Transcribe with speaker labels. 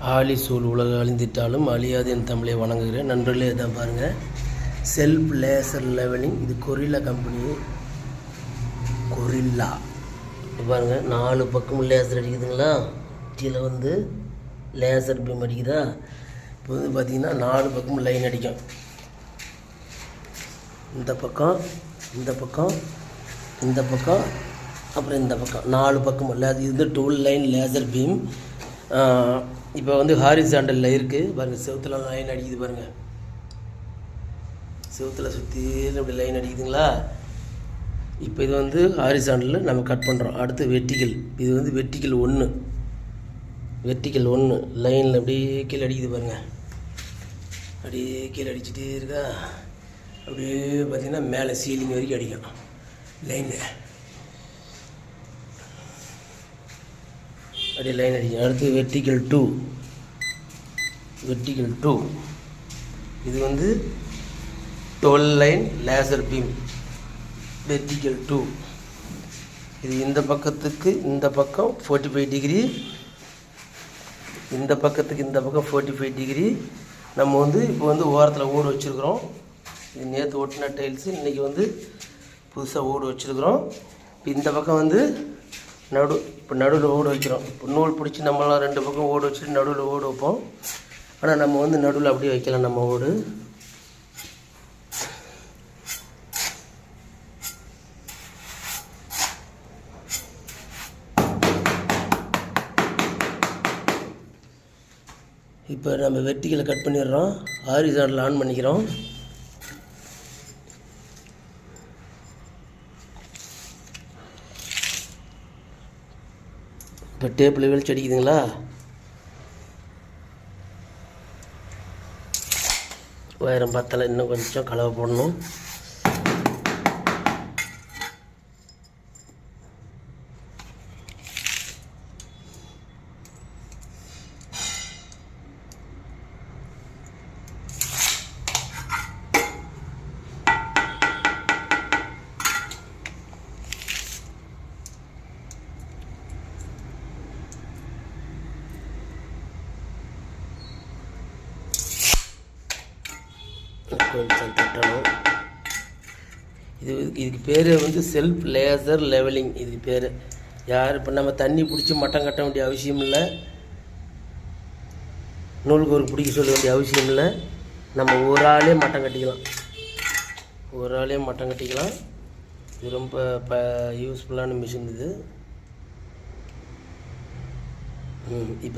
Speaker 1: ஆழி சூழ் உலக அழிந்திட்டாலும் அழியாது என் தமிழை வணங்குகிறேன். நண்பர்களே, இதான் பாருங்கள், செல்ஃப் லேசர் லெவலிங். இது கொரில்லா கம்பெனி. கொரில்லா பாருங்கள், 4 பக்கமும் லேசர் அடிக்குதுங்களா. கீழே வந்து லேசர் பீம் அடிக்குதா. இப்போ வந்து பார்த்திங்கன்னா 4 பக்கமும் லைன் அடிக்கும். இந்த பக்கம், இந்த பக்கம், இந்த பக்கம், அப்புறம் இந்த பக்கம் 4 பக்கம் இது வந்து 12 லைன் லேசர் பீம். இப்போ வந்து ஹாரிசாண்டலில் இருக்குது பாருங்கள். செவுத்தில் லைன் அடிக்குது பாருங்கள். செவுத்தில் சுற்றி இப்படி லைன் அடிக்குதுங்களா. இப்போ இது வந்து ஹாரிசாண்டலில் நம்ம கட் பண்ணுறோம். அடுத்து வெர்டிகல். இது வந்து வெர்டிகல் 1. வெர்டிகல் 1 லைனில் அப்படியே கீழே அடிக்குது பாருங்கள். அப்படியே கீழே அடிச்சுட்டே இருக்கா. அப்படியே பார்த்திங்கன்னா மேலே சீலிங் வரைக்கும் அடிக்கும் லைனில். அப்படியே லைன் அடிக்கும். அடுத்து வெர்டிகல் 2. வெர்டிகல் 2 இது வந்து 12 லைன் லேசர் பீம். வெர்டிகல் 2 இது இந்த பக்கத்துக்கு இந்த பக்கம் 45 டிகிரி, இந்த பக்கத்துக்கு இந்த பக்கம் 45 டிகிரி. நம்ம வந்து இப்போ வந்து ஓரத்தில் ஓடு வச்சுருக்குறோம். இது நேற்று ஒட்டின டைல்ஸு, இன்றைக்கி வந்து புதுசாக ஓடு வச்சுருக்குறோம். இப்போ இந்த பக்கம் வந்து இப்போ நடுவில் ஓடு வைக்கிறோம். இப்போ நூல் பிடிச்சி நம்மளாம் 2 பக்கம் ஓடு வச்சுட்டு நடுவில் ஓடு வைப்போம். ஆனால் நம்ம வந்து நடுவில் அப்படியே வைக்கலாம் நம்ம ஓடு. இப்போ நம்ம வெர்டிகலை கட் பண்ணிடுறோம். ஹாரிசாண்டல் ஆன் பண்ணிக்கிறோம். இப்போ டேப்பில் வெளிச்சு அடிக்குதுங்களா. உயரம் பத்தலை, இன்னும் கொஞ்சம் கலவை போடணும். கொஞ்சம் தட்டணும். இதுக்கு பேர் வந்து செல்ஃப் லேசர் லெவலிங். இதுக்கு பேர் யார் இப்போ நம்ம தண்ணி பிடிச்சி மட்டம் கட்ட வேண்டிய அவசியம் இல்லை. நூல்கோர் பிடிக்க சொல்ல வேண்டிய அவசியம் இல்லை. நம்ம ஒரு ஆளே மட்டம் கட்டிக்கலாம். ஒரு ஆளே மட்டம் கட்டிக்கலாம். இது ரொம்ப யூஸ்ஃபுல்லான மிஷின் இது. இப்போ